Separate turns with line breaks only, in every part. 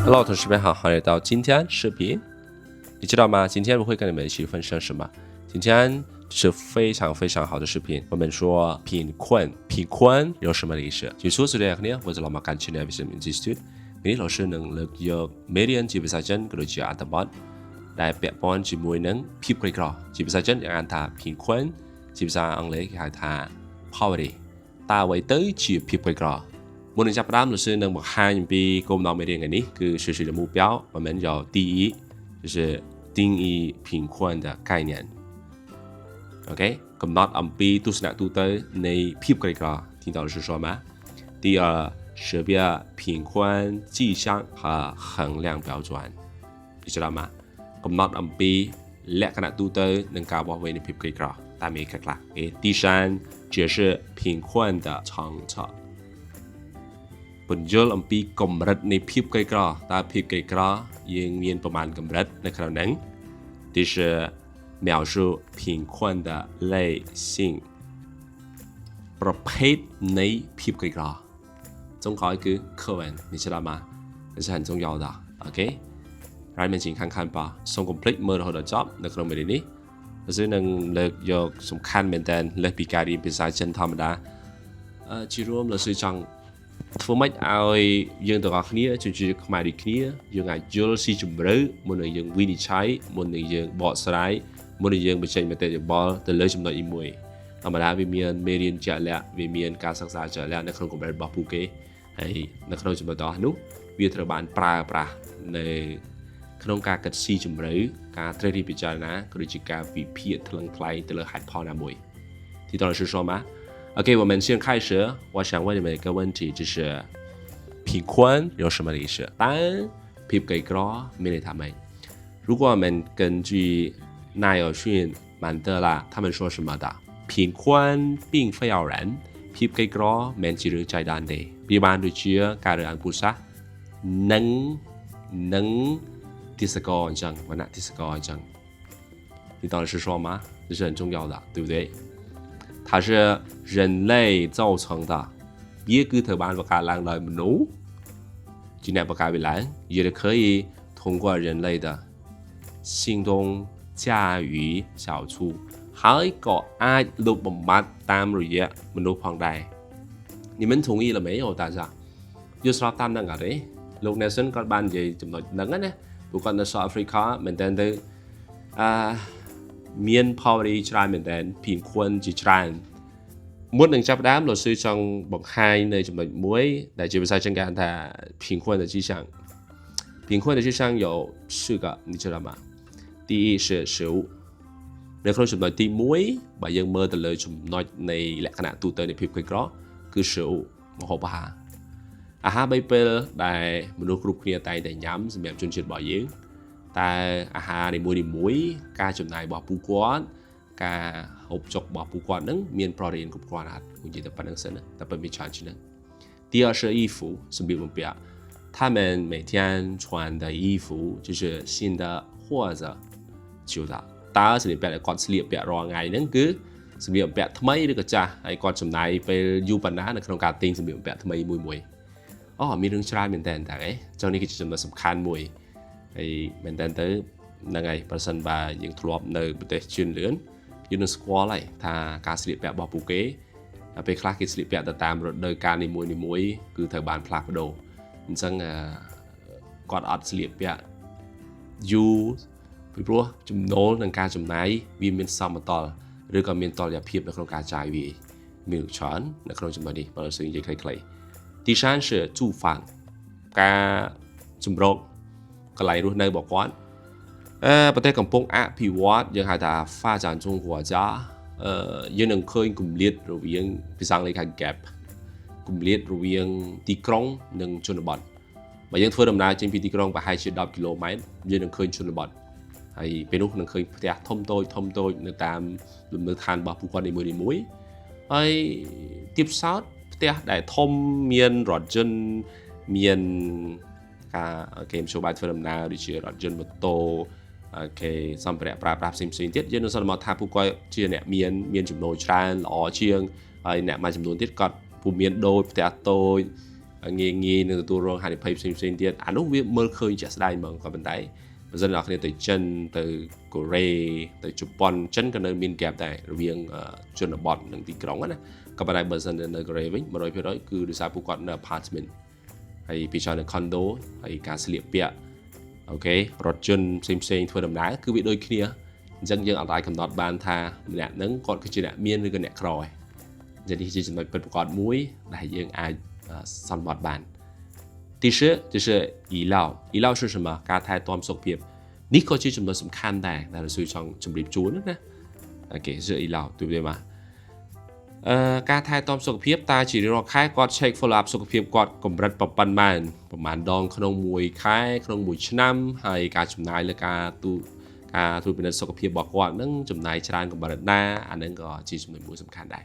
Hello，同事们好，欢迎来到今天视频。你知道吗？今天我会跟你们一起分享什么？今天是非常非常好的视频。我们说贫困有什么意思？就说是这样呢，我จะลองมากันชิ้นในวิชามินจิสตุดนี้เราชื่อหนึ่งเลือกยกเมเดียนจีบภาษาจีนก็โดยจีอัตบอลได้เปรียบปอนจีมวยหนึ่งพิบกรีกรอจีบภาษาจีนอย่างอ่านท่า贫困จีบภาษาอังกฤษอย่างท่า poverty ตาไว้ตื้อจีบพิบกรีกรอmột lần chấp đám luật sư nâng bậc hai những pi công nào mới đến ngày ní cứ sự sự的目标我们要第一就是定义贫困的概念 OK กำหนดอันปีตุสนะตุเตในพิบกรีกรา听到的是什么第二识别贫困迹象和衡量标准你知道吗กำหนดอันปีและขณะตุเต能การบอกไว้ในพิบกรีกราตามนี้ครับ第三解释贫困的长策ปนยลอัมพีกำรัดในพิบไกลกราตาพิบไกลกรายังมีประมาณกำรัดในขณะนั้นที่是描述贫困的类型ประเภทในพิบไกลกรา中考一个课文你知道吗这是很重要的 OK 让你们请看看吧ส่ง complete เมื่อเราจบในขนมเมดินี้ซึ่งหนึ่งเลือกยกสำคัญเหมือนกันเลือกปีการเรียนภาษาจีนธรรมดาจีรวมเราซื้อจังធ្វើម៉េចឲ្យយើងទាំងអស់គ្នាជាខ្មែរដូចគ្នាយើងអាចយល់ស៊ីជម្រៅមុននឹងយើងវិនិច្ឆ័យមុននឹងយើងបកស្រាយមុននឹងយើងបញ្ចេញមតិយោបល់ទៅលើចំណុចអីមួយធម្មតាវាមានមេរៀនជាក់លាក់វាមានការសិក្សាជាក់លាក់នៅក្នុងកម្រិតរបស់ពួកគេហើយនៅក្នុងចំណុចទាំងនោះវាត្រូវបានប្រើប្រាស់នៅក្នុងការកាត់ស៊ីជម្រៅការត្រិះរិះពិចារណាក៏ដូចជាការវិភាគថ្លឹងថ្លែងទៅលើហេតុផលណាមួយទីតរ是说吗OK，我们先开始。我想问你们一个问题，就是贫困有什么意思？当然，贫给高没得他们。如果我们根据纳尔逊、曼德拉他们说什么的，贫困并非要人，贫给高没只是在单的。比方对接การเรียนภาษา能第四个讲，我拿第四个讲，你当然是说吗？这是很重要的，对不对？它是人类造成的也คือเธอบ้านประการลังโดยมนุษย์จีนประการเวลา也可以通过人类的行动驾驭消除还ก็อาจลบบำบัดตามระยะมนุษย์ផងដែរ你们同意了没有大家យល់ស្របតាមនឹងអត់ទេលោក Nelson គាត់បាននិយាយចំណុចហ្នឹងណាព្រោះគាត់នៅ South Africa មែនតើទៅមាន poverty ច្រើនមែនតើ貧困ជាច្រើនមុននឹងចាប់ផ្ដើមលោកស៊ឺចង់បង្ហាញនៅចំណុចមួយដែលជាភាសាចិនគេហៅថា贫困的迹象贫困的迹象有4个你知道吗第一是食物នៅក្នុងចំណុចទី1បើយើងមើលទៅលើចំណុចនៃលក្ខណៈទូទៅនៃភាពក្រីក្រគឺ食物ម្ហូបអាហារ3ពេលដែលមនុស្សគ្រប់គ្នាតែងតែញ៉ាំសម្រាប់ជនជាតិរបស់យើងតែអាហារនីមួយការចំណាយរបស់ពួកគាត់ការហូបចុករបស់ពួកគាត់នឹងមាន protein គ្រប់គ្រាន់អត់និយាយទៅប៉ុណ្្នឹងសិនតែពេលមានច្រើនជាងហ្នឹង第二是衣服សម្លៀកបំពាក់他们每天穿的衣服就是新的或者旧的តើសម្លៀកបំពាក់ដែលគាត់ស្លៀកពាក់រាល់ថ្ងៃហ្នឹងគឺសម្លៀកបំពាក់ថ្មីឬក៏ចាស់ហើយគាត់ចំណាយពេលយូរប៉ុណ្ណានៅក្នុងការទិញសម្លៀកបំពាក់ថ្មីមួយអូមានរឿងច្រើនមែនតើអីចឹងនេះគឺជាចំណុចសំខាន់មួយហើយមែនតើទៅហ្នឹងហើយប្រសិនបើយើងធ្លាប់នៅប្រទេសជឿនលឿនយើងនឹងស្គាល់ហើយថាការស្លៀកពាក់របស់ពួកគេពេលខ្លះគេស្លៀកពាក់ទៅតាមរដូវកាលនីមួយគឺត្រូវបានផ្លាស់ប្ដូរអញ្ចឹងគាត់អត់ស្លៀកពាក់យូរពីព្រោះចំណូលនិងការចំណាយវាមានសមតុល្យឬក៏មានតុល្យភាពនៅក្នុងការចាយវាមានច្រើននៅក្នុងចំណុចនេះបើយើងនិយាយខ្លីៗទី3是住房ការជំរកកន្លែងរស់នៅរបស់គាត់ប្រទេសកំពុងអភិវឌ្ឍយើងហៅថា发展中国家យើងនឹងឃើញគម្លាតរវាងភាសាអង់គ្លេសហៅ gap គម្លាតរវាងទីក្រុងនិងជនបទបើយើងធ្វើដំណើរចេញពីទីក្រុងប្រហែលជា10គីឡូម៉ែត្រយើងនឹងឃើញជនបទហើយពេលនោះនឹងឃើញផ្ទះធំតូចនៅតាមលំនៅឋានរបស់ពួកគាត់នីមួយហើយទីផ្សារផ្ទះដែលធំមានរថយន្តមានការគេមធ្យោបាយធ្វើដំណើរដូចជារថយន្តម៉ូតូគេសម្ភារៈប្រើប្រាស់ផ្សេងទៀតយើងនឹងសន្មតថាពួកគាត់ជាអ្នកមានចំណូលច្រើនល្អជាងហើយអ្នកមួយចំនួនទៀតគាត់ពុំមានដូចផ្ទះតូច nghe được tôi rồi hai thì xem tiền anh lúc biết mơ khơi chả sai mà còn bên đấy bây giờ là khi từ chân từ Korea từ Japan chân cái nơi miền kẹp này riêng chân là bọt đừng tí cống á còn bên đây bây giờ nơi Korea với mà nói phía đó cứ được sao phụ quạt apartment hay phía sau là condo hay cả sự liệp bịa ok rồi chân xem thôi đầm đá cứ bị đôi kia dân dân ở tại cầm nọt bàn tha nè nắng còn cái chuyện miên với cái nẹt rồi giờ thì chỉ cần bật quạt mũi đại dương ai săn bọt bàn 第十就是医疗，医疗是什么？การถ่ายทอดสุขภาพนี่ก็是什么สำคัญแต่เราสื่อช่องจำริบจูนนะโอเค是医疗对不对嘛การถ่ายทอดสุขภาพตาchỉรอค่ายกอดเช็ค follow up สุขภาพกอดกลมรัดประมาณดองขนมมวยค่ายขนมมวยชน้ำให้การจำหน่ายและการตูเป็นสุขภาพบอกว่านั่งจำหน่ายชานกับบริษัทหน้าอันนั้นก็จีสำหรับมวยสำคัญได้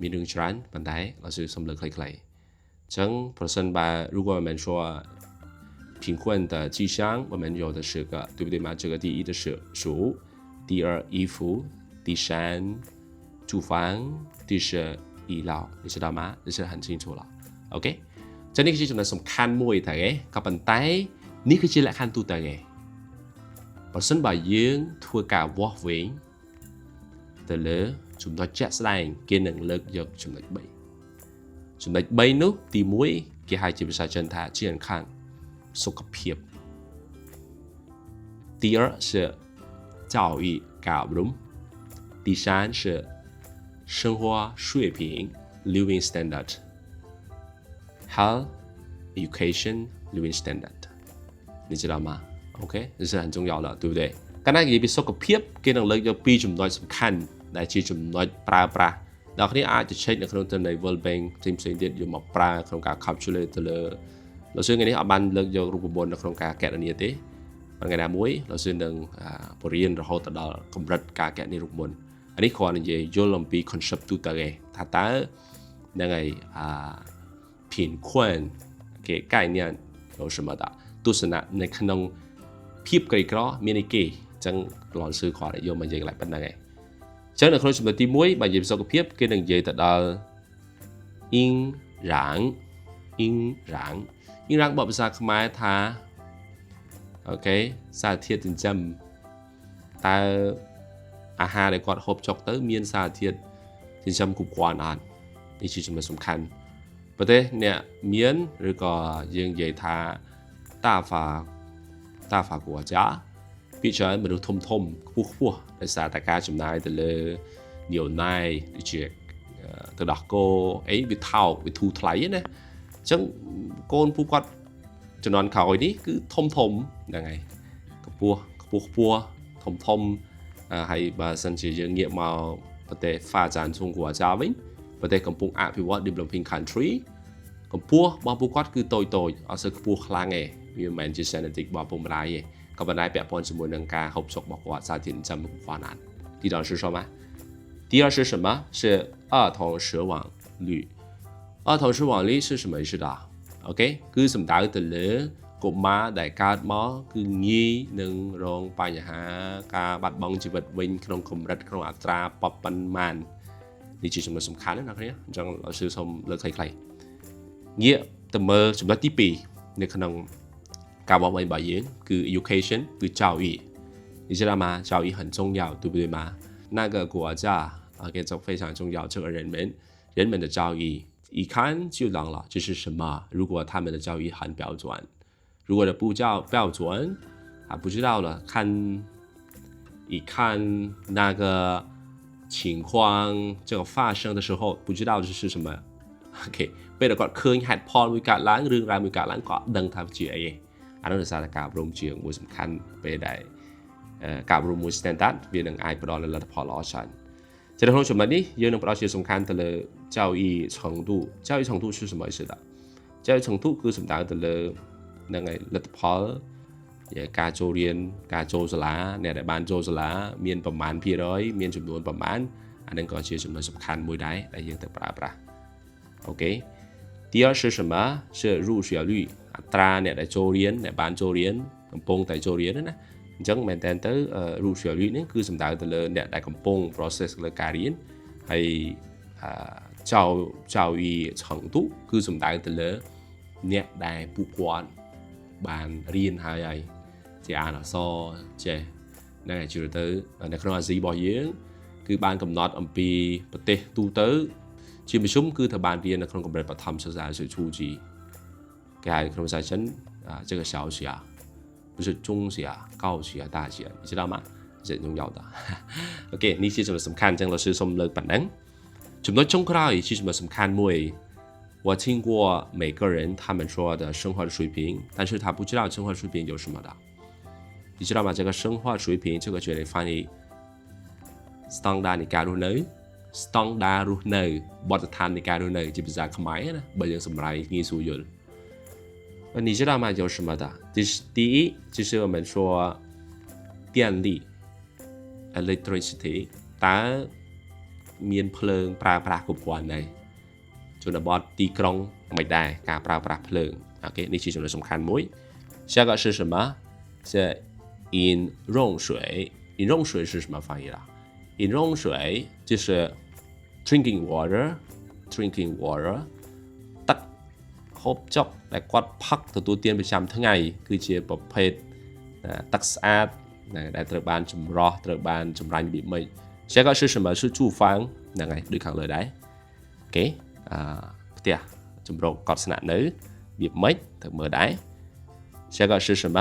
มีเรื่องชานปันได้เราสื่อสำเร็จใคร整本身吧，如果我们说贫困的迹象，我们有的是个，对不对嘛？这个第一的是书，第二衣服，第三住房，第四医疗，你知道吗？这是很清楚了。OK， 这里是什么สำคัญมวยแต่กับปันไตนี่คือชื่อละขั้นตัวแต่本身吧យើងធ្វើការវាស់វែងទៅលើចំណុចជាក់ស្ដែងគេនឹងលើកយកចំណុច3ចំណុច3នោះទី1គេហៅជាភាសាចិនថា健康សុខភាព第二是教育ការអប់រំ第三是生活水平 living standard health education living standard 你知道吗 OK 这是很重要的对不对កាលណានិយាយពីសុខភាពគេនឹងលើកយក2ចំណុចសំខាន់ដែលជាចំណុចប្រើប្រាស់ដល់គ្នាអាចទៅ check នៅក្នុងទៅនៃ World Bank ផ្សេងទៀតយកមកប្រើក្នុងការ calculate ទៅលើលោកសឿថ្ងៃនេះអត់បានលើកយករូបមន្តនៅក្នុងការកណនាទេថ្ងៃណាមួយលោកសឿនឹងបរៀនរហូតដល់កម្រិតការកណនារូបមន្តអានេះគ្រាន់តែនិយាយយល់អំពី concept ទូទៅឯងថាតើហ្នឹងហើយ贫困គេ概念有什么的ទស្សនៈនៅក្នុងភាពក្រីក្រមានអីគេអញ្ចឹងលោកសឿគ្រាន់តែយកមកនិយាយកន្លែងប៉ុណ្្នឹងឯងចឹងនៅក្នុងចំណុចទី1បើនិយាយពីសុខភាពគេនឹងនិយាយទៅដល់អ៊ីងរ៉ាងបកភាសាខ្មែរថាអូខេសារធាតុចិញ្ចឹមតើអាហារដែលគាត់ហូបចុកទៅមានសារធាតុចិញ្ចឹមគ្រប់គ្រាន់អត់នេះជាចំណុចសំខាន់ប្រទេសអ្នកមានឬក៏យើងនិយាយថាតាហ្វាគួរចាពីច្រើនមនុស្សធំខ្ពស់ដោយសារតែការចំណាយទៅលើនាវណាយដូចជាទៅដោះគោអីវាថោកវាធូរថ្លៃណាអញ្ចឹងកូនពូគាត់ជំនាន់ក្រោយនេះគឺធំហ្នឹងហើយខ្ពស់ធំហើយបើសិនជាយើងងាកមកប្រទេសហ្វាចានជុងគួរចាវិញប្រទេសកំពុងអភិវឌ្ឍ developing country កម្ពស់របស់ពូគាត់គឺតូចអត់សូវខ្ពស់ខ្លាំងទេវាមិនមែនជា genetic របស់ពុកម្ដាយទេក៏ប៉ុន្តែពាក់ព័ន្ធជាមួយនឹងការហូបចុករបស់គាត់សារធាតុចិញ្ចឹមគ្រប់គ្រាន់អត់ទីដល់是什么第二是什么是儿童死亡率儿童死亡率是什么意思的អូខេគឺសំដៅទៅលើកុមារដែលកើតមកគឺងាយនឹងរងបញ្ហាការបាត់បង់ជីវិតវិញក្នុងកម្រិតក្នុងអត្រាប៉ុន្មាននេះជាចំណុចសំខាន់ណាស់គ្នាអញ្ចឹងលោកsưសូមលើកខ្លីៗងាកទៅមើលចំណុចទី2នៅក្នុងការบอกរបស់យើងគឺ education គឺ教育你知道吗教育很重要对不对吗那个国家给这非常重要这个人们的教育一看就懂了这是什么如果他们的教育很标准如果的不标准不知道了一看那个情况这个发生的时候不知道这是什么 OK ពេលគាត់ឃើញហេតុផលមួយកើតឡើងរឿងរ៉ាវមួយកើតឡើងគាត់ដឹងថាជាអីអានោះដោយសារតែការអប់រំជាមួយសំខាន់ពេលដែលការអប់រំមួយ standard វានឹងអាចផ្ដល់លទ្ធផលល្អច្រើនជាក្នុងចំណុចនេះយើងនឹងផ្ដល់ជាសំខាន់ទៅលើ教育程度教育程度是什么意思的教育程度គឺសំដៅទៅលើនឹងឯលទ្ធផលការចូលរៀនការចូលសាលាអ្នកដែលបានចូលសាលាមានប្រមាណភាគរយមានចំនួនប្រមាណអានឹងក៏ជាចំណុចសំខាន់មួយដែរដែលយើងត្រូវប្រើប្រាស់អូខេ第二是什么是入学率អត្រាអ្នកដែលចូលរៀនអ្នកបានចូលរៀនកំពុងតែចូលរៀនណាអញ្ចឹងមែនតើទៅ入学率នេះគឺសំដៅទៅលើអ្នកដែលកំពុង process លើការរៀនហើយ教育程度គឺសំដៅទៅលើ nét đài bù quan bàn riêng hai ấy thì là so chế này chưa tới này không là gì bỏ giếng cứ ban cầm nọt âm pi bật tê tu tới chỉ một số cứ thời bàn riêng là không có bật thầm sơ ra sự chú gì cái không sai chấn这个小写不是中写高写大写你知道吗这重要的 OK นี่คือจุดสำคัญจังเราซื้อสมเลิกปันนั้นจุดน้อยจงกล้าอีกที่จุดสำคัญมวย我听过每个人他们说的生活的水平但是他不知道生活水平有什么的你知道吗这个生活水平这个绝对翻译 standard ในการรู้เนื้อ standard รู้เนื้อบทฐานในการรู้เนื้อจะเป็นภาษาเขมรนะบางอย่างสมัยงี้สูยุ่你知道吗有什么的第一就是我们说电力 electricity ตาមានភ្លើងប្រើប្រាស់គ្រប់គ្រាន់ដែរជនបទទីក្រុងមិនដែរការប្រើប្រាស់ភ្លើងអូខេនេះជាចំណុចសំខាន់មួយ下个是什么是饮用水饮用水是什么翻译啦饮用水就是 drinking water ទឹកហូបចុកដែលគាត់ផឹកទទួលទានប្រចាំថ្ងៃគឺជាប្រភេទទឹកស្អាតដែលត្រូវបានចម្រោះត្រូវបានចម្រាញ់របៀបម៉េច下个是什么是住房ហ្នឹងហើយដូចខាងលើដែរអូខេផ្ទះចម្រោកកត់ស្នាក់នៅរបៀបម៉េចត្រូវមើលដែរ下个是什么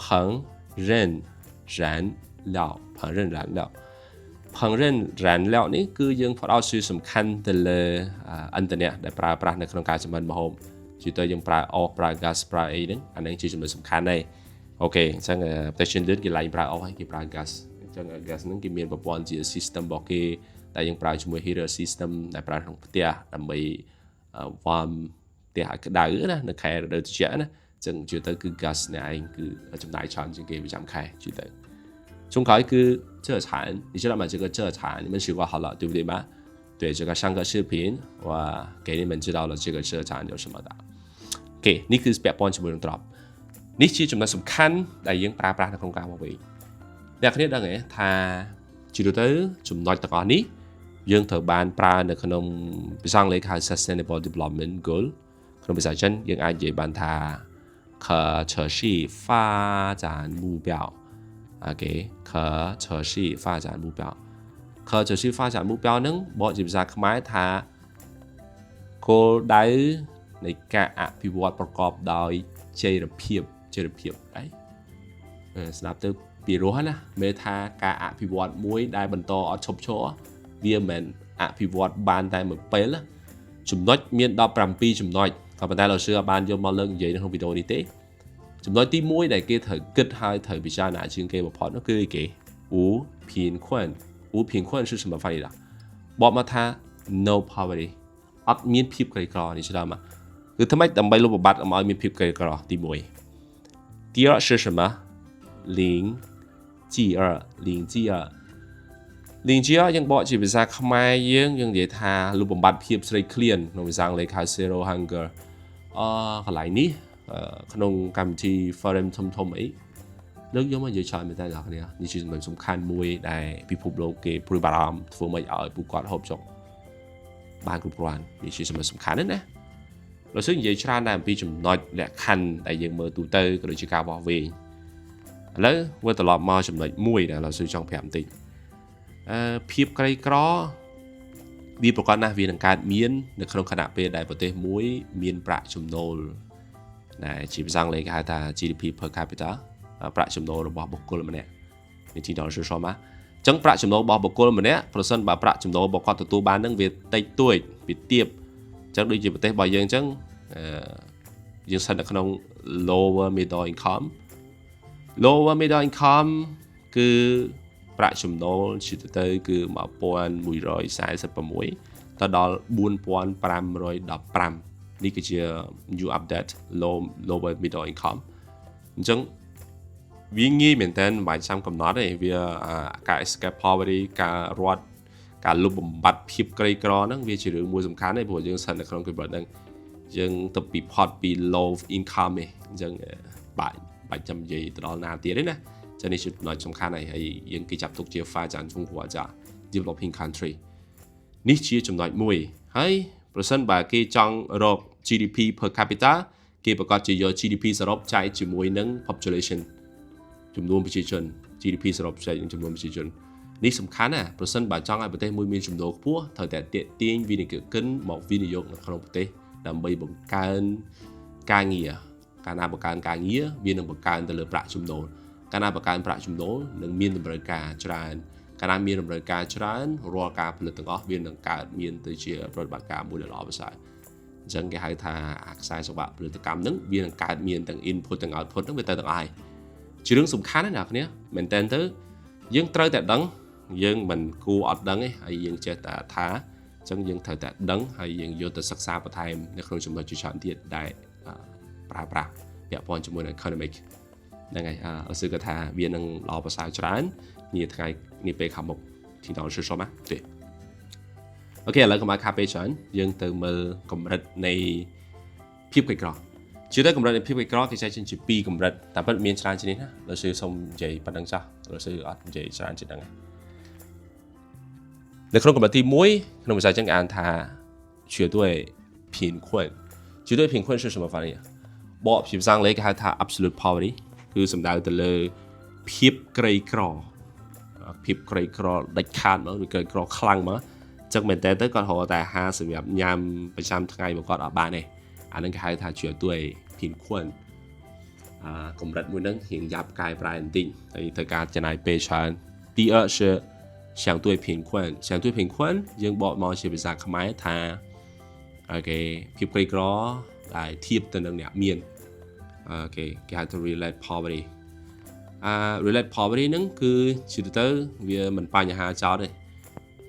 烹饪燃料烹饪燃料នេះគឺយើងផ្ដោតសំខាន់ទៅលើអ៊ីនធឺណិតដែលប្រើប្រាស់នៅក្នុងការចម្អិនម្ហូបជាទៅយើងប្រើអុសប្រើ gas ប្រើអីហ្នឹងអានេះជាចំណុចសំខាន់ដែរអូខេអញ្ចឹងប្រទេសជឿនលឿនគេឡើងប្រើអុសហើយគេប្រើ gas អញ្ចឹង gas ហ្នឹងគេមានប្រព័ន្ធជា system របស់គេដែលយើងប្រើជាមួយ heater system ដែលប្រើក្នុងផ្ទះដើម្បី warm ផ្ទះឲ្យក្តៅណានៅខែរដូវត្រជាក់ណាអញ្ចឹងជឿទៅគឺ gas នេះឯងគឺចំណាយច្រើនជាងគេប្រចាំខែជឿទៅ中考一个蔗产，你知道吗？这个蔗产你们学过好了，对不对吗？对，这个上个视频我给你们知道了这个蔗产有什么的。OK， นี่คือแบบป้อนชั่วโมงตรอบนี่คือจุดสำคัญដែលយើងប្រើប្រាស់នៅក្នុងការមកវិញអ្នកគ្នាដឹងទេថាជាទូទៅចំណុចទាំងអស់នេះយើងត្រូវបានប្រើនៅក្នុងភាសាអង់គ្លេសហៅ Sustainable Development Goal ក្នុងភាសាចិនយើងអាចនិយាយបានថា可持续发展目标OK 可持续发展目标可持续发展目标នឹងបកជាភាសាខ្មែរថាគោលដៅនៃការអភិវឌ្ឍប្រកបដោយចីរភាពđấy ស្ដាប់ទៅពីរោះណាមេថាការអភិវឌ្ឍមួយដែលបន្តអត់ឈប់ឈរវាមិនមែនអភិវឌ្ឍបានតែមួយពេលចំណុចមាន17ចំណុចក៏ប៉ុន្តែលោកsưបានយកមកលើកនិយាយនៅក្នុងវីដេអូនេះទេចំណុចទី1ដែលគេត្រូវគិតហើយត្រូវពិចារណាជាងគេបំផុតនោះគឺគេ无贫困是什么翻译的បកមកថា no poverty អត់មានភាពក្រីក្រនេះច្បាស់មកគឺធ្វើម៉េចដើម្បីលុបបំបាត់កុំឲ្យមានភាពក្រីក្រទី1第二是什么零计二យើងបកជាភាសាខ្មែរយើងនិយាយថាលុបបំបាត់ភាពស្រេកឃ្លានក្នុងភាសាអង់គ្លេសហៅ zero hunger កន្លែងនេះក្នុងកម្មវិធី forum ធំអីលើកយកមកនិយាយច្រើនមែនតើអ្នកគ្នានេះជាចំណុចសំខាន់មួយដែលពិភពលោកគេព្រួយបារម្ភធ្វើម៉េចឲ្យពួកគាត់ហូបចុកបានគ្រប់គ្រាន់នេះជាចំណុចសំខាន់ណាលោកsưនិយាយច្រើនដែរអំពីចំណុចលក្ខខណ្ឌដែលយើងមើលទូទៅក៏ដូចជាការវាស់វែងឥឡូវវិលត្រឡប់មកចំណុចមួយដែលលោកsưចង់ប្រាប់បន្តិចភាពក្រីក្រវាប្រកបណាស់វានឹងកើតមាននៅក្នុងខណៈពេលដែលប្រទេសមួយមានប្រាក់ចំណូលដែលជាភាសាអង់គ្លេសគេហៅថា GDP per capita ប្រាក់ចំណូលរបស់បុគ្គលម្នាក់នេះទីដល់សមាចឹងប្រាក់ចំណូលរបស់បុគ្គលម្នាក់ប្រសិនបើប្រាក់ចំណូលរបស់គាត់ទទួលបាននឹងវាតិចតួចវាទាបចឹងដូចជាប្រទេសរបស់យើងចឹងយើងស្ថិតនៅក្នុង lower middle income គឺប្រាក់ចំណូលជាទៅគឺ 1146 ទៅដល់ 4515 នេះគឺជា new update lower middle income អញ្ចឹងវាងាយមែនតើមិនបាច់ចាំកំណត់ទេវាការ escape poverty ការលុបបំបាត់ភាពក្រីក្រហ្នឹងវាជារឿងមួយសំខាន់ទេព្រោះយើងស្ថិតនៅក្នុងកម្រិតហ្នឹងយើងទៅពីផុតពី low income ទេអញ្ចឹងបាច់ចាំនិយាយទៅដល់ណាទៀតទេណាចឹងនេះជាចំណុចសំខាន់ហើយយើងគេចាប់ទុកជា 发展中国家 developing country នេះជាចំណុចមួយហើយប្រសិនបើគេចង់រក GDP per capita គេប្រកាសជាយក GDP សរុបចែកជាមួយនឹង population ចំនួនប្រជាជន GDP សរុបចែកនឹងចំនួនប្រជាជននេះសំខាន់ណាប្រសិនបើចង់ឲ្យប្រទេសមួយមានចំណូលខ្ពស់ត្រូវតែទាញវិនិយោគិនមកវិនិយោគនៅក្នុងប្រទេសដើម្បីបង្កើនការងារកាលណាបង្កើនការងារវានឹងបង្កើនទៅលើប្រាក់ចំណូលកាលណាបង្កើនប្រាក់ចំណូលនឹងមានតម្រូវការច្រើនកាលណាមានតម្រូវការច្រើនរាល់ការផលិតទាំងអស់វានឹងកើតមានទៅជាប្រតិបត្តិការមួយដ៏ល្អប្រសើរអញ្ចឹងគេហៅថាខ្សែសង្វាក់ផលិតកម្មហ្នឹងវានឹងកើតមានទាំង input ទាំង output ហ្នឹងវាទៅទាំងអស់ហើយជារឿងសំខាន់ណាស់អ្នកគ្នាមែនតើទៅយើងត្រូវតែដឹងយើងមិនគួរអត់ដឹងទេហើយយើងចេះតែថាអញ្ចឹងយើងត្រូវតែដឹងហើយយើងយកទៅសិក្សាបន្ថែមនៅក្នុងចំណុចជាច្រើនទៀតដែលប្រើប្រាស់ពាក់ព័ន្ធជាមួយនឹង economic ហ្នឹងហើយអឺគឺថាវានឹងល្អប្រសើរច្រើននាថ្ងៃនាពេលខាងមុខ听到是说吗对អូខេឥឡូវកុំឲ្យខាតពេលច្រើនយើងទៅមើលកម្រិតនៃភាពក្រីក្រជឿទៅកម្រិតនៃភាពក្រីក្រគេចែកចេញជា2កម្រិតតែពិតមានច្រើនជាងនេះណាលោកsưសូមនិយាយប៉ុណ្្នឹងចាស់លោកsưអត់និយាយច្រើនជាងហ្នឹងនៅក្នុងកម្រិតទី1ក្នុងភាសាចិនគេអានថា绝对贫困绝对贫困是什么翻译បកជាភាសាអង់គ្លេសគេហៅថា absolute poverty គឺសំដៅទៅលើភាពក្រីក្រភាពក្រីក្រដាច់ខាតមកឬក្រីក្រខ្លាំងមកចឹងមែនតើទៅគាត់រកតែអាហារសម្រាប់ញ៉ាំប្រចាំថ្ងៃមកគាត់អត់បានទេអានឹងគេហៅថា绝对贫困កម្រិតមួយហ្នឹងរៀងយ៉ាប់កាយប្រែបន្តិចហើយត្រូវការចំណាយពេលច្រើន第二是相对贫困相对贫困យើងបកមកជាភាសាខ្មែរថាគេភាពក្រីក្រដែលធៀបទៅនឹងអ្នកមានគេហៅថា relate poverty relate poverty ហ្នឹងគឺជាទៅវាមិនបញ្ហាចោលទេ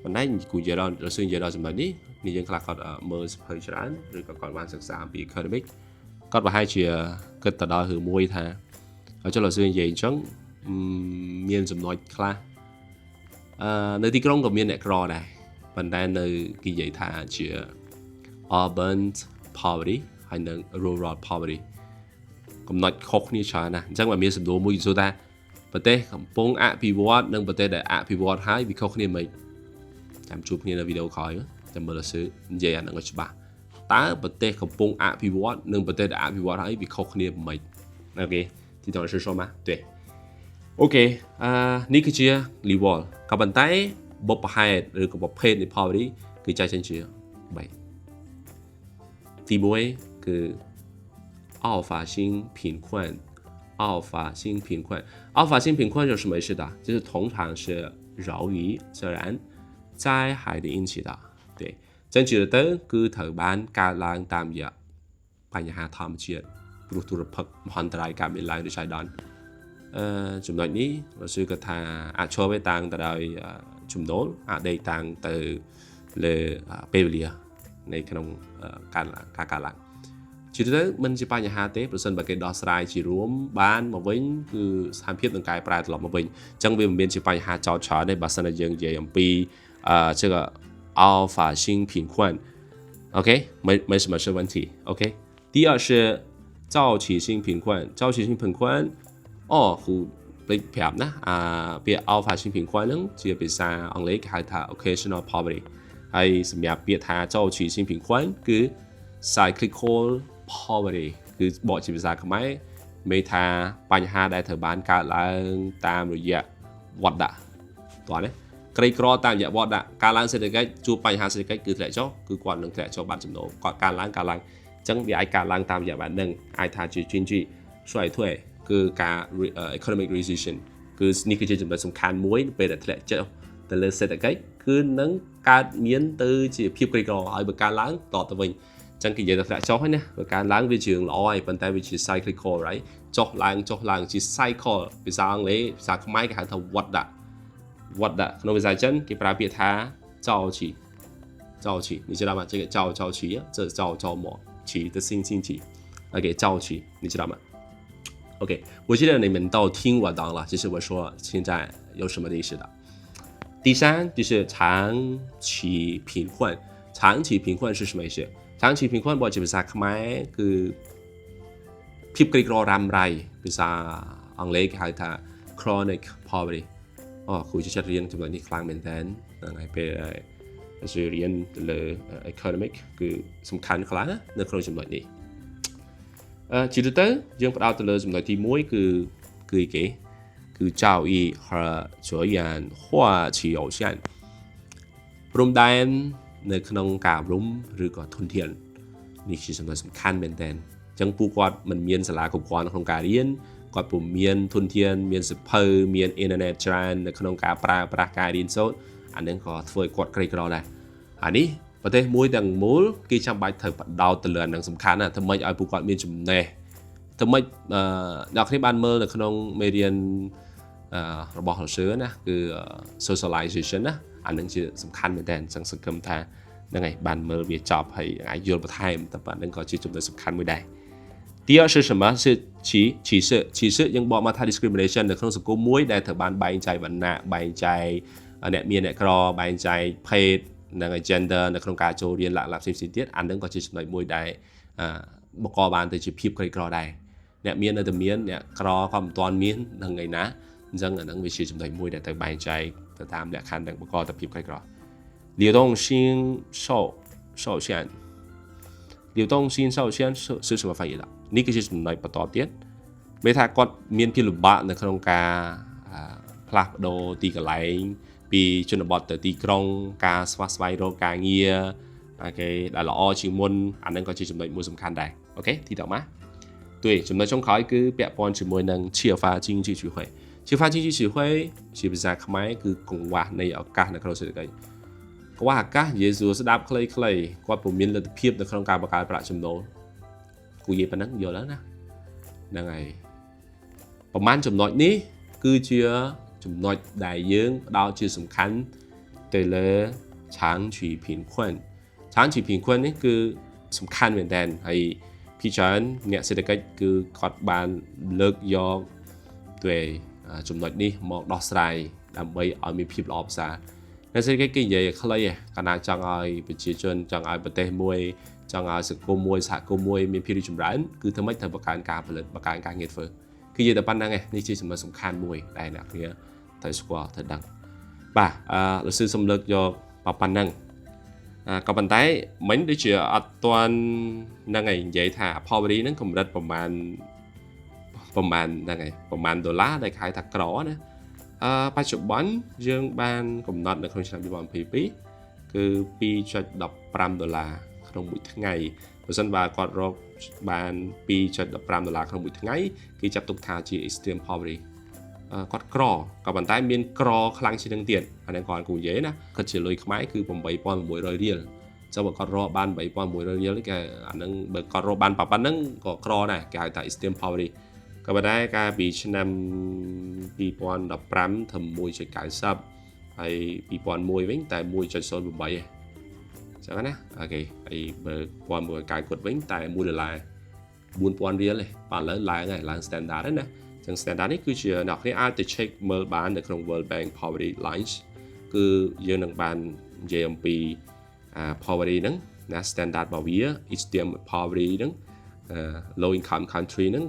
ប៉ុន្តែគូនិយាយដល់រសើបនិយាយដល់ចំណុចនេះយើងខ្លះគាត់មើលសភៅច្រើនឬក៏គាត់បានសិក្សាអំពី economic គាត់ប្រហែលជាគិតទៅដល់រឿងមួយថាចុះរសើបនិយាយអញ្ចឹងមានចំណុចខ្លះនៅទីក្រុងក៏មានអ្នកក្រដែរប៉ុន្តែនៅគេនិយាយថាជា urban poverty ហើយនិង rural poverty កំណត់ខុសគ្នាច្រើនណាស់អញ្ចឹងបើមានសំណួរមួយសួរថាប្រទេសកំពុងអភិវឌ្ឍនិងប្រទេសដែលអភិវឌ្ឍហើយវាខុសគ្នាមិនចាំជួបគ្នានៅវីដេអូក្រោយចាំមើលសើនិយាយអានឹងឲ្យច្បាស់តើប្រទេសកំពុងអភិវឌ្ឍនិងប្រទេសដែលអភិវឌ្ឍហើយវាខុសគ្នាមិនអូខេទីតោះ是说吗对អូខេនេះគឺជា level ក៏ប៉ុន្តែបុព្វហេតុឬក៏ប្រភេទនៃ poverty គឺចែកចេញជា3ទី1គឺ奥法性贫困奥法性贫困奥法性贫困是什么意思的就是通常是由于自然灾害的引起的对ចឹងជាទៅគឺត្រូវបានកើតឡើងតាមរយៈបញ្ហាធម្មជាតិគ្រោះទុរភិក្សមហន្តរាយកើតមានឡើងដោយចៃដន្យចំណុចនេះលោកsưគាត់ថាអាចឈរវាតាំងទៅដោយជំនួលអាចដេកតាំងទៅលើពេលវេលានៃក្នុងការកើតឡើងជាទៅមិនជាបញ្ហាទេប្រសិនបើគេដោះស្រាយជារួមបានមកវិញគឺស្ថានភាពនឹងកែប្រែត្រឡប់មកវិញអញ្ចឹងវាមិនមានជាបញ្ហាចោតច្រើនទេបើសិនតែយើងនិយាយអំពី这个alpha性贫困 OK 没什么是问题 OK 第二是早期性贫困早期性贫困គូលេខ5ណាពាក្យ alpha 性贫困ហ្នឹងជាភាសាអង់គ្លេសគេហៅថា occasional poverty ហើយសម្រាប់ពាក្យថា早期性贫困គឺ cyclical poverty គឺបកជាភាសាខ្មែរមានថាបញ្ហាដែលត្រូវបានកើតឡើងតាមរយៈវដ្តតោះណាក្រីក្រតាមរយៈវដ្តការឡើងសេដ្ឋកិច្ចជួបបញ្ហាសេដ្ឋកិច្ចគឺធ្លាក់ចុះគឺគាត់នឹងធ្លាក់ចុះបាត់ចំណូលគាត់ការឡើងអញ្ចឹងវាអាចកើតឡើងតាមរយៈបែបហ្នឹងអាចថាជា经济衰退គឺការ economic recession គឺនេះគឺជាចំណុចសំខាន់មួយពេលដែលធ្លាក់ចុះទៅលើសេដ្ឋកិច្ចគឺនឹងកើតមានទៅជាភាពក្រីក្រហើយបើកើតឡើងតទៅវិញចឹងគេនិយាយថាធ្លាក់ចុះហើយណាបើកើនឡើងវាជារឿងល្អហើយប៉ុន្តែវាជា cyclical right ចុះឡើងជា cycle ភាសាអង់គ្លេសភាសាខ្មែរគេហៅថាវដ្តក្នុងភាសាចិនគេប្រើពាក្យថាចៅ期你知道吗这个ចៅ期这着么期的星期 OK ចៅ期你知道吗 OK 我记得你们都听我的了就是我说现在有什么意思的第三就是长期贫困长期贫困是什么意思长期贫困បកជាភាសាខ្មែរគឺភាពក្រីក្ររ៉ាំរ៉ៃភាសាអង់គ្លេសគេហៅថា chronic poverty គ្រូចិត្តរៀនចំណុចនេះខ្លាំងមែនតើថ្ងៃពេល sự riêng là economic គឺសំខាន់ខ្លាំងណានៅក្នុងចំណុចនេះជាទូទៅយើងផ្ដោតទៅលើចំណុចទី1គឺអីគេគឺ教育和这样化其偶像ព្រំដែននៅក្នុងការអប់រំឬក៏ធនធាននេះជាចំណុចសំខាន់មែនទែនអញ្ចឹងពួកគាត់មិនមានសាលាគ្រប់គ្រាន់ក្នុងការរៀនគាត់ពុំមានធនធានមានសៀវភៅមានអ៊ីនធឺណិតច្រើននៅក្នុងការប្រើប្រាស់ការរៀនសូត្រអានឹងក៏ធ្វើឲ្យគាត់ក្រីក្រដែរហើយនេះប្រទេសមួយទាំងមូលគេចាំបាច់ត្រូវបដោតទៅលើអានឹងសំខាន់ណាធ្វើម៉េចឲ្យពួកគាត់មានចំណេះធ្វើម៉េចអ្នកគ្នាបានមើលនៅក្នុងមេរៀនរបស់លោកសឿណាគឺ socialization ណាអានឹងជាសំខាន់មែនតើអញ្ចឹងសង្ឃឹមថាហ្នឹងហើយបានមើលវាចប់ហើយអាចយល់បន្ថែមតែប៉ុណ្្នឹងក៏ជាចំណុចសំខាន់មួយដែរ第二是什么是歧视យើងបកមកថា discrimination នៅក្នុងសង្គមមួយដែលត្រូវបានបែងចែកវណ្ណៈបែងចែកអ្នកមានអ្នកក្របែងចែកភេទនិង gender នៅក្នុងការចូលរៀនផ្សេងទៀតអានឹងក៏ជាចំណុចមួយដែលបកបានទៅជាភាពក្រីក្រដែរអ្នកមាននៅតែមានអ្នកក្រក៏មិនទាន់មាននឹងឯណាអញ្ចឹងអានឹងវាជាចំណុចមួយដែលត្រូវបែងចែកទៅតាមលក្ខខណ្ឌទាំងបកទៅភាពក្រីក្រ流动性受限流动性受限是什么翻译的នេះគឺជាចំណុចបន្តទៀតមានថាគាត់មានភាពលំបាកនៅក្នុងការផ្លាស់ប្ដូរទីកន្លែងពីជនបទទៅទីក្រុងការស្វែងរកការងារគេដែលល្អជាងមុនអានឹងក៏ជាចំណុចមួយសំខាន់ដែរអូខេទីតមក对ចំណុចចុងក្រោយគឺពាក់ព័ន្ធជាមួយនឹងជា发经济聚会ជា发经济聚会ជាភាសាខ្មែរគឺកង្វះនៃឱកាសនៅក្នុងសេដ្ឋកិច្ចកង្វះឱកាសនិយាយស្ដាប់ខ្លីៗគាត់ពុំមានលទ្ធភាពនៅក្នុងការបង្កើតប្រាក់ចំណូលគូនិយាយប៉ុណ្ណឹងយល់ហើយណាហ្នឹងហើយប្រហែលចំណុចនេះគឺជាចំណុចដែលយើងផ្ដោតជាសំខាន់ទៅលើ长期贫困长期贫困នេះគឺសំខាន់មែនតើហើយពីច្រើនអ្នកសេដ្ឋកិច្ចគឺគាត់បានលើកយកទៅចំណុចនេះមកដោះស្រាយដើម្បីឲ្យមានភាពល្អប្រសើរអ្នកសេដ្ឋកិច្ចគេនិយាយខ្លីឯងកាលណាចង់ឲ្យប្រជាជនចង់ឲ្យប្រទេសមួយចង់ឲ្យសង្គមមួយសហគមន៍មួយមានភាពរីកចម្រើនគឺធ្វើម៉េចត្រូវបង្កើនការផលិតបង្កើនការងារធ្វើគឺនិយាយតែប៉ុណ្្នឹងឯងនេះជាចំណុចសំខាន់មួយដែលអ្នកគ្នាត្រូវស្គាល់ត្រូវដឹងបាទលោកsưសំលើកយកប៉ុណ្្នឹងក៏ប៉ុន្តែមិញដូចជាអត់ទាន់ហ្នឹងឯងនិយាយថា poverty ហ្នឹងកម្រិតប្រមាណហ្នឹងឯងប្រមាណដុល្លារដែលគេហៅថាក្រណាបច្ចុប្បន្នយើងបានកំណត់នៅក្នុងឆ្នាំ2022គឺ$2.15ក្នុងមួយថ្ងៃបើសិនបើគាត់រកបាន$2.15ក្នុងមួយថ្ងៃគេចាត់ទុកថាជា extreme poverty គាត់ក្រក៏ប៉ុន្តែមានក្រខ្លាំងជាងនឹងទៀតអានេះគាត់គូនិយាយណាគាត់ជាលុយខ្មែរគឺ$8,600រៀលចុះបើគាត់រកបាន$8,600រៀលគេអានឹងបើគាត់រកបានប៉ុណ្ណឹងក៏ក្រដែរគេហៅថា extreme poverty ក៏ប៉ុន្តែកាលពីឆ្នាំ2015ធ្វើ1.90ហើយ2001វិញតែ1.08ឯងចឹងណាអូខេហើយបើ2019គាត់វិញតែ$1.4000រៀលឯងបាទឥឡូវឡើងហើយឡើង standard ហើយណាចឹង standard នេះគឺជាអ្នកគ្នាអាចទៅ check មើលបាននៅក្នុង World Bank Poverty Lines គឺយើងនឹងបាននិយាយអំពី poverty ហ្នឹងណា standard របស់វា extreme poverty ហ្នឹង low income country ហ្នឹង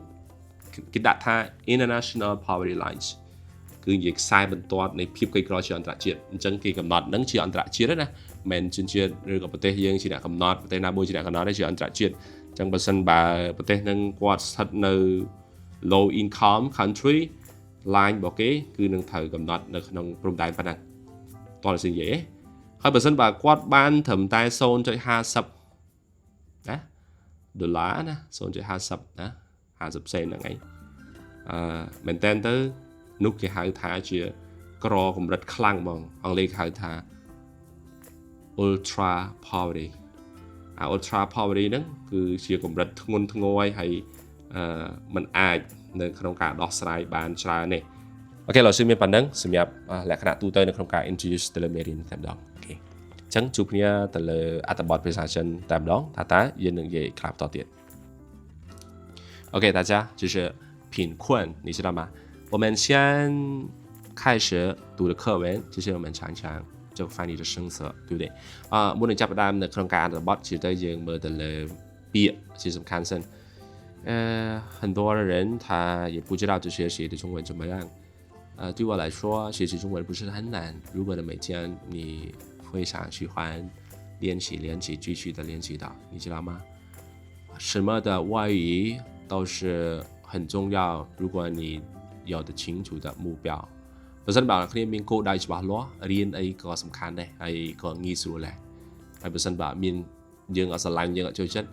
គេដាក់ថា international poverty lines គឺនិយាយខ្សែបន្ទាត់នៃភាពក្រីក្រជាអន្តរជាតិអញ្ចឹងគេកំណត់ហ្នឹងជាអន្តរជាតិទេណាមិនជនជាតិឬក៏ប្រទេសយើងជាអ្នកកំណត់ប្រទេសណាមួយជាអ្នកកំណត់ទេជាអន្តរជាតិអញ្ចឹងបើសិនបើប្រទេសហ្នឹងគាត់ស្ថិតនៅ low income country line របស់គេគឺនឹងត្រូវកំណត់នៅក្នុងព្រំដែនប៉ុណ្ណឹងតោះនិយាយហើយបើសិនបើគាត់បានត្រឹមតែ 0.50 ណាដុល្លារណា 0.50 ណា50សេនហ្នឹងឯងមែនតើទៅនោះគេហៅថាជាក្រកម្រិតខ្លាំងហ្មងអង់គ្លេសគេហៅថា ultra poverty ultra poverty ហ្នឹងគឺជាកម្រិតធ្ងន់ធ្ងរហើយมันអាចនៅក្នុងការដោះស្រាយបានច្រើនទេអូខេលោកស៊ឺមានប៉ុណ្ណឹងសម្រាប់លក្ខណៈទូទៅនៅក្នុងការ introduce ទៅលើមេរៀនតែម្ដងអូខេអញ្ចឹងជួបគ្នាទៅលើអត្ថបទភាសាចិនតែម្ដងថាយើងនឹងនិយាយខ្លះបន្តទៀតOK，大家就是贫困，你知道吗？我们先开始读的课文，就是我们常常就翻译的声色，对不对？មុននឹងចាប់ផ្ដើមនៅក្នុងការអត្ថបទជាទៅយើងមើលទៅលើពាក្យជាសំខាន់សិន很多人他也不知道这学习的中文怎么样对我来说学习中文不是很难如果呢每天你付非常喜欢练习继续的练习的，你知道吗？什么的外语都是很重要，如果你有的清楚的目标បើសិនបើអ្នកមានគោលដៅច្បាស់លាស់រៀនអីក៏សំខាន់ដែរហើយក៏ងាយស្រួលដែរហើយបើសិនបើមានយើងអត់ស្រឡាញ់យើងអត់ចូលចិត្ត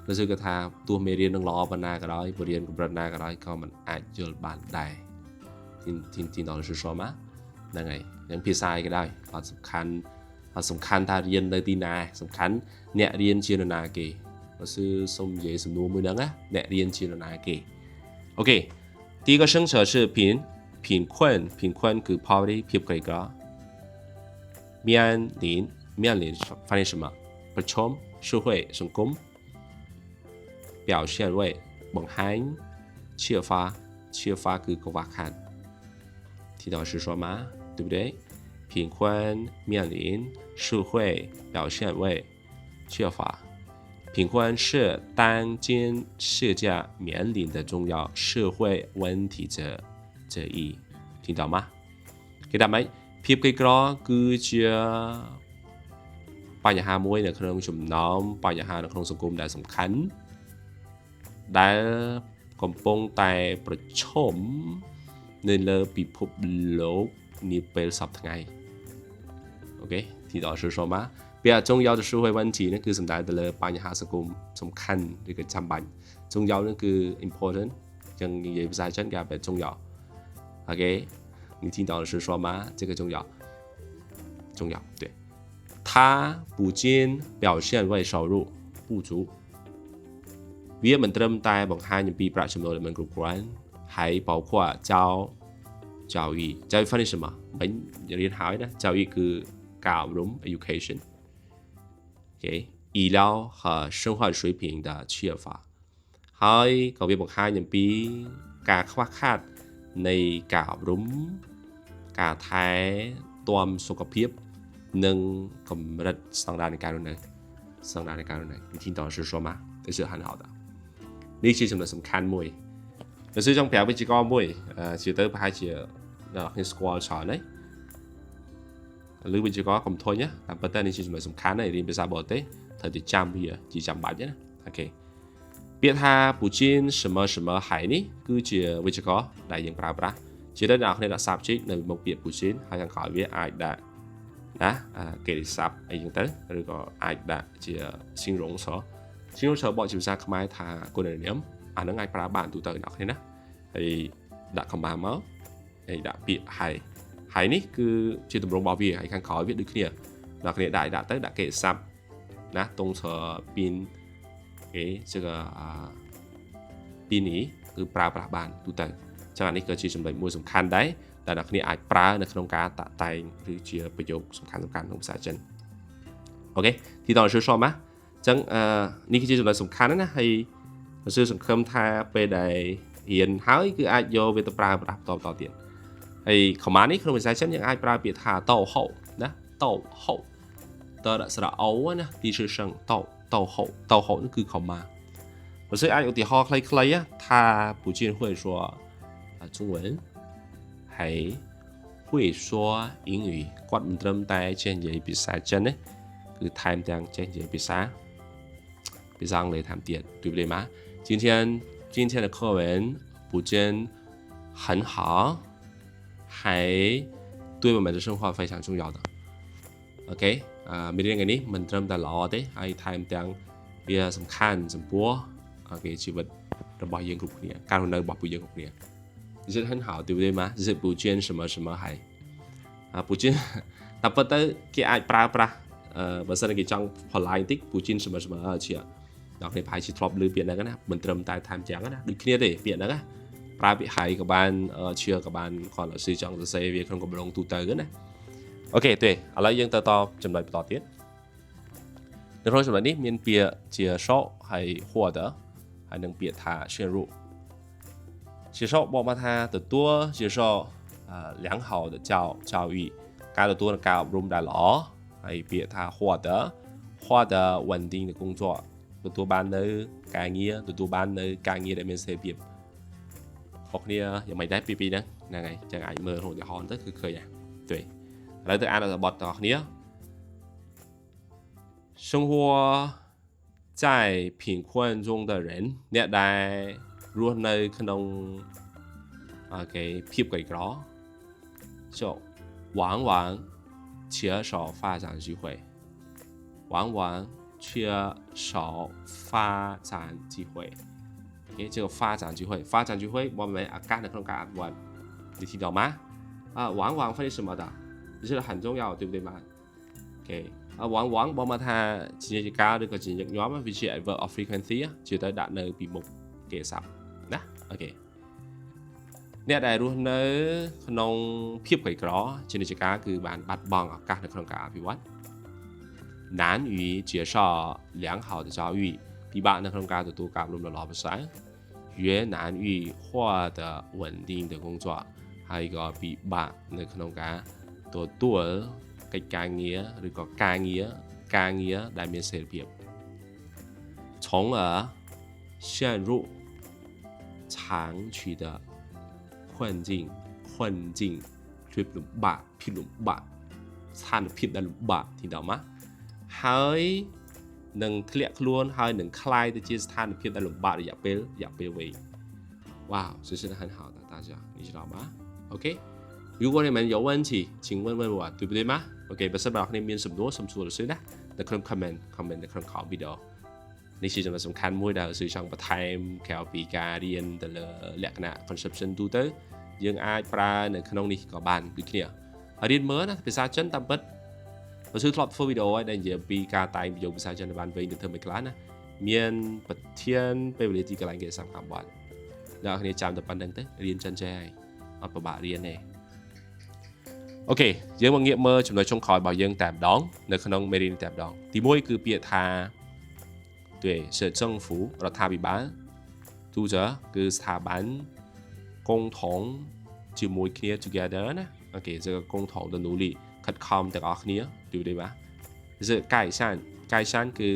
ឬគឺថាទោះមេរៀននឹងល្អប៉ុណ្ណាក៏ដោយបរិញ្ញាបត្រកម្រិតណាក៏ដោយក៏មិនអាចយល់បានដែរទីដល់是说吗ហ្នឹងហើយយ៉ាងភាសាអីក៏ដោយអត់សំខាន់ថារៀននៅទីណាសំខាន់អ្នករៀនជានរណាគេបើសូមនិយាយសំណួរមួយហ្នឹងណាអ្នករៀនជានរណាគេអូខេ第一个生成是贫困คือ poverty ភាពក្រីក្រ面臨翻譯什麼ប្រឈម社會សង្គម表現為បង្ហាញ缺乏คือกង្វះខាត聽到是說嗎對不對貧困面臨社會表現為缺乏貧困是當今世界面臨的重要社會問題之一聽到嗎គេថាម៉េចភាពក្រីក្រគឺជាបញ្ហាមួយនៅក្នុងចំណោមបញ្ហានៅក្នុងសង្គមដែលសំខាន់ដែលកំពុងតែប្រឈមនៅលើពិភពលោកនាពេលសប្តាហ៍ថ្ងៃអូខេ听到是说吗比較重要的社會問題呢គឺសំដៅទៅលើបញ្ហាសង្គមសំខាន់ឬក៏ចាំបាច់重要呢គឺ important ចឹងនិយាយភាសាចិនគេហៅថា重要 OK 你听到的是说吗这个重要对他不仅表現為收入不足វាមិនត្រឹមតែបង្ហាញអំពីប្រាក់ចំណូលដែលមិនគ្រប់គ្រាន់ហើយ包括教育翻譯什麼មិញរៀនហើយណា教育គឺការអប់រំ education OK 醫療和生活水平的缺乏ហើយក៏វាបង្ហាញអំពីការខ្វះខាតនៃការអប់រំការថែទាំសុខភាពនិងកម្រិតស្តង់ដារនៃការរស់នៅ你听到是说吗这是很好的នេះជាចំណុចសំខាន់មួយបើសិនចង់ប្រាប់វិជ្ជាករមួយជាទៅប្រហែលជាដល់គ្នាស្គាល់ច្រើនហើយឬវិជ្ជាករកុំធុញណាតែប៉ុន្តែនេះជាចំណុចសំខាន់ហើយរៀនភាសាបរទេសត្រូវតែចាំវាជាចាំបាច់ណាអូខេពាក្យថាពូជីន什么什么ហើយនេះគឺជាវិជ្ជាករដែលយើងប្រើប្រាស់ជាទៅអ្នកគ្នាដាក់ subject នៅមុខពាក្យពូជីនហើយខាងក្រោយវាអាចដាក់ណាគេរិស័ព្ទអីចឹងទៅឬក៏អាចដាក់ជា形容詞បកជាភាសាខ្មែរថាគុណនាមអានឹងអាចប្រើបានទូទៅអ្នកគ្នាណាហើយដាក់កម្បាមកហើយដាក់ពាក្យហើយនេះគឺជាទម្រង់របស់វាហើយខាងក្រោយវាដូចគ្នាអ្នកគ្នាដាក់ទៅដាក់គេរិស័ព្ទណាតុងឈរពីនគេ这个ពីនេះគឺប្រើប្រាស់បានទូទៅចឹងអានេះក៏ជាចំណុចមួយសំខាន់ដែរដែលអ្នកគ្នាអាចប្រើនៅក្នុងការតាក់តែងឬជាប្រយោគសំខាន់ក្នុងភាសាចិនអូខេទីតទៅ說吗ចឹងនេះគឺជាចំណុចសំខាន់ណាហើយសួរសង្ឃឹមថាពេលដែលរៀនហើយគឺអាចយកវាទៅប្រើប្រាស់បន្តទៀតហើយខមានេះក្នុងភាសាចិនយើងអាចប្រើពាក្យថាតោហោណាតោហោតដាក់ស្រៈអូណាទីชื่อសឹងតោហោនេះគឺខមាបើសិនអាចឧទាហរណ៍ខ្លីៗថា不见会说中文ហើយ会说英语គាត់មិនត្រឹមតែចេះនិយាយភាសាចិនទេគឺថែមទាំងចេះនិយាយភាសាអង់គ្លេសថែមទៀត对不对吗今天的课文不见很好还对我们的生活非常重要的 OK មេរៀនថ្ងៃនេះមិនត្រឹមតែល្អទេហើយថែមទាំងវាសំខាន់ចំពោះជីវិតរបស់យើងគ្រប់គ្នាការរស់នៅរបស់ពួកយើងគ្រប់គ្នា这是很好对不对吗这是不见什么什么还不见តែប៉ុន្តែគេអាចប្រើប្រាស់បើសិនគេចង់បន្លាយបន្តិច不见什么什么ជាដល់គ្នាប្រហែលជាធ្លាប់ឮពាក្យហ្នឹងណាមិនត្រឹមតែថែមទាំងណាដូចគ្នាទេពាក្យហ្នឹងណាប្រើពាក្យហៃក៏បានឈឿក៏បានគាត់ឲ្យចង់សរសេរវាក្នុងកម្រងទូទៅណាអូខេទេឥឡូវយើងទៅតចំណុចបន្តទៀតនៅក្នុងចំណុចនេះមានពាក្យជាសោហើយហួតហើយនឹងពាក្យថា陷入接受បកមកថាទទួល接受良好的教育ការទទួលនឹងការអប់រំដែលល្អហើយពាក្យថា获得穩定的工作ទទួលបាននៅការងារទទួលបាននៅការងារដែលមានសេរីភាពខុសគ្នាយ៉ាងម៉េចដែរពីពីហ្នឹងហើយចឹងអាចមើលក្នុងឧទាហរណ៍ទៅគឺឃើញទេឥឡូវទៅអានអត្ថបទទាំងអស់គ្នា生活在贫困中的人អ្នកដែលរស់នៅក្នុងគេភាពក្រីក្រ就往往缺少发展机会往往缺少发展机会这个发展机会我们อาการในโครงการอภิวัต你听到吗往往会什么的这是很重要对不对吗 OK往往bọnមកថាជាការឬក៏ជាញឹកញាប់វាជា adverb of frequency ជាទៅដាក់នៅពីមុខគេស័ព្ទណាអូខេអ្នកដែលរស់នៅក្នុងភាពក្រីក្រជានិច្ចការគឺបានបាត់បង់ឱកាសនៅក្នុងការអភិវឌ្ឍ难于接受良好的教育ពិបាកនៅក្នុងការទទួលការអប់រំដ៏ល្អប្រសើរ越难于获得稳定的工作ហើយក៏ពិបាកនៅក្នុងការទទួលកិច្ចការងារឬក៏ការងារដែលមានសេរីភាព从而陷入长期的困境ភាពលំបាកស្ថានភាពដែលលំបាក听到吗ហើយនឹងធ្លាក់ខ្លួនហើយនឹងคลายទៅជាស្ថានភាពដែលលំបាករយៈពេលវែង哇这是很好的大家你知道吗 OK如果你们有问题请问我对不对吗 OK បើសិនបើអ្នកមានសំណួរសូមសួរលោកស៊ឺណានៅក្នុង comment នៅក្នុងខមវីដេអូនេះជាចំណុចសំខាន់មួយដែលស៊ឺចង់បន្ថែមក្រៅពីការរៀនទៅលើលក្ខណៈ conception ទូទៅយើងអាចប្រើនៅក្នុងនេះក៏បានដូចគ្នាហើយរៀនមើលណាភាសាចិនតាមពិតបើស៊ឺធ្លាប់ធ្វើវីដេអូឲ្យដែលនិយាយពីការតែងប្រយោគភាសាចិនបានវិញទៅធ្វើមិនខ្លះណាមានប្រធានពេលវេលាទីកន្លែងគេសាំកាំបាត់អ្នកគ្នាចាំតែប៉ុណ្្នឹងទៅរៀនចិនចេះហើយអត់ពិបាករៀនទេអូខេយើងមកងាកមើលចំណុចចុងក្រោយរបស់យើងតែម្ដងនៅក្នុងមេរៀនតែម្ដងទី1គឺពាក្យថា对是政府រដ្ឋាភិបាលទូចគឺស្ថាប័ន共同ជាមួយគ្នា together ណាអូខេ这个共同的努力ខិតខំទាំងអស់គ្នា对不对吧是改善គឺ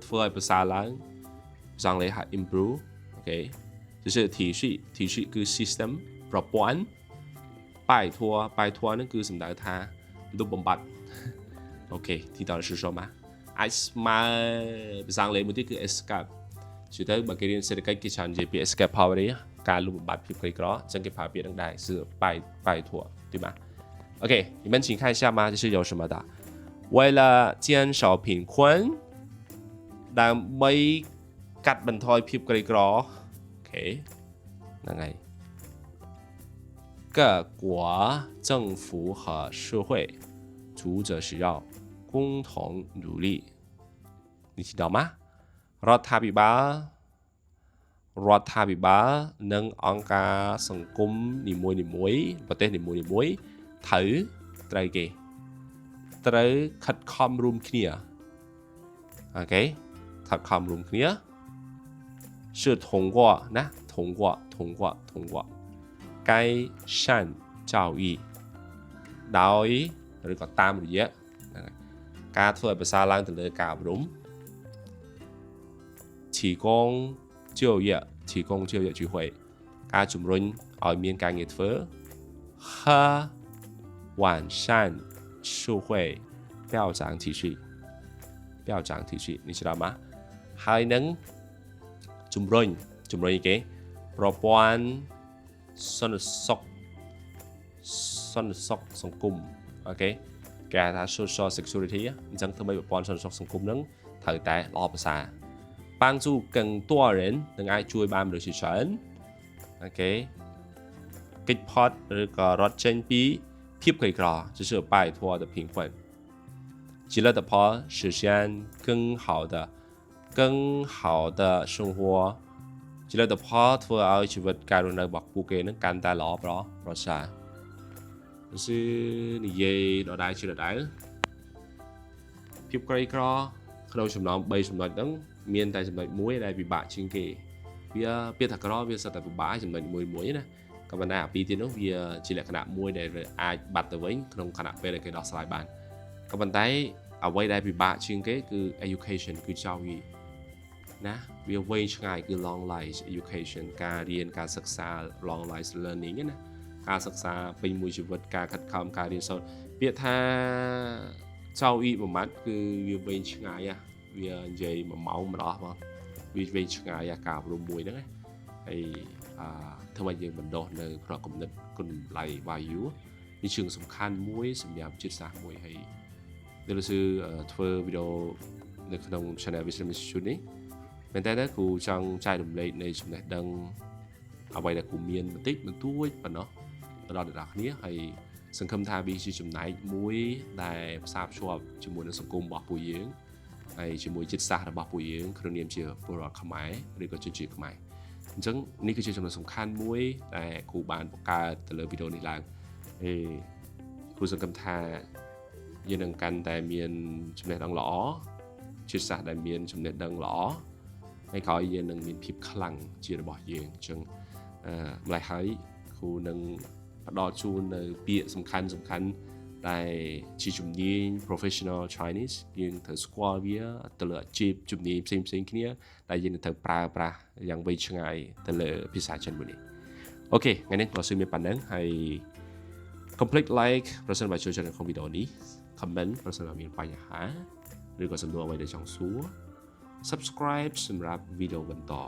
ធ្វើឲ្យប្រសើរឡើងសង្ឃលេខ improve អូខេ就是体系គឺ system ប្រព័ន្ធ拜托ហ្នឹងគឺសំដៅថាលុបបំបត្តិអូខេទីតើ是什么អាចស្មើភាសាអង់គ្លេសមួយទៀតគឺ escape ជឿទៅបើគេរៀនសេដ្ឋកិច្ចគេច្រើននិយាយពី escape poverty ការលុបបំបត្តិភាពក្រីក្រអញ្ចឹងគេប្រើពាក្យហ្នឹងដែរ是拜托对吧 OK 你们请看一下吗这是有什么的为了减少贫困ដើម្បីកាត់បន្ថយភាពក្រីក្រអូខេហ្នឹងហើយ各国政府和社会主者是要共同努力你听到吗រដ្ឋាភិបាលនិងអង្គការសង្គមនីមួយប្រទេសនីមួយត្រូវគេត្រូវខិតខំរួមគ្នាអូខេខិតខំរួមគ្នា是通过ណា通过该善教育ដោយឬក៏តាមរយៈការធ្វើឲ្យប្រសើរឡើងទៅលើការអប់រំ提供就业机会ការជំរុញឲ្យមានការងារធ្វើ和完善社会标章体系你知道吗ហើយនឹងជំរុញគេប្រព័ន្ធសន្តិសុខសង្គមអូខេគេហៅថា social security អញ្ចឹងធ្វើឲ្យប្រព័ន្ធសន្តិសុខសង្គមហ្នឹងត្រូវតែល្អប្រសើរ帮助更多人នឹងអាចជួយបានមនុស្សជាច្រើនអូខេកិច្ចផុតឬក៏រត់ចេញពីភាពក្រីក្រ就是拜托的贫困极乐的ផល实现更好的生活极乐的ផលធ្វើឲ្យជីវិតការរស់នៅរបស់ពួកគេនឹងកាន់តែល្អប្រសើរគឺនិយាយដដែលភាពក្រីក្រក្នុងចំណោម3ចំណុចហ្នឹងមានតែចំណុចមួយដែលពិបាកជាងគេវាពាក្យថាក្រវាសិតតែពិបាកចំណុចមួយណាក៏ប៉ុន្តែអាពីរទៀតនោះវាជាលក្ខណៈមួយដែលអាចបាត់ទៅវិញក្នុងខណៈពេលដែលគេដោះស្រាយបានក៏ប៉ុន្តែអ្វីដែលពិបាកជាងគេគឺ education គឺ教育ណាវាវែងឆ្ងាយគឺ long life education ការរៀនការសិក្សា long life learning ណាការសិក្សាពេញមួយជីវិតការខិតខំការរៀនសូត្រពាក្យថា sau y một mắt cứ việc bên ngay à việc dây mà máu mà đó mà việc bên ngay à cả rồi mùi đó hay thôi bây giờ mình đo nơiเรากำหนดคนไหลวายุในเชิงสำคัญมุ้ยสำหรับจิตศาสตร์มุ้ยให้เดี๋ยวเราซื้อทัวร์วิดีโอในขนมชาแนลวิสามิชุดนี้เป็นแต่ถ้ากูจังใจดำเลยในชุดนี้ดังเอาไว้แต่กูเมียนมันติดมันตุ้ยปะเนาะตลอดเวลานี้ให้สังคมไทยมีชื่อจุดไหนมุ้ยได้ทราบชอบจมูกในสังคมบอกปุยยืงให้จมูกจิตศาสตร์บอกปุยยืงเครื่องเนียมเชื่อปลอดขมายหรือก็จุดจีขมายจังนี่คือจุดสำคัญมุ้ยแต่ครูบานประกาศแต่ละวิดีโอนี้แล้วครูสังคมไทยยืนดังกันแต่เมียนจำเนตดังหล่อจิตศาสตร์แต่เมียนจำเนตดังหล่อให้เขายืนดังมีพิบคลังจีระบอกยืงจังหลายให้ครูดังดอชูในเปียสำคัญได้ชีจุดนี้ professional Chinese ยังเธอสควอเวียตลอดจีบจุดนี้สิ่งนี้ได้ยังเธอปลาอย่างไปช่างตลอดภาษาจีนวันนี้โอเคงั้นเราซื้อมีปัญหาให้ complete like ประสานไปช่วยกันของวิดีโอนี้ comment ประสานมีปัญหาหรือก็สำรวจไว้ในช่องซัว subscribe สำหรับวิดีโอกันต่อ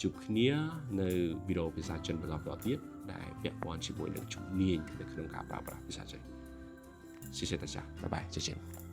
จุดนี้ในวิดีโอภาษาจีนประกอบต่อទៀតដែលពាក់ព័ន្ធជាមួយនឹងជំនាញនៅក្នុងការប្រើប្រាស់ភាសាចិន谢谢大家拜拜再见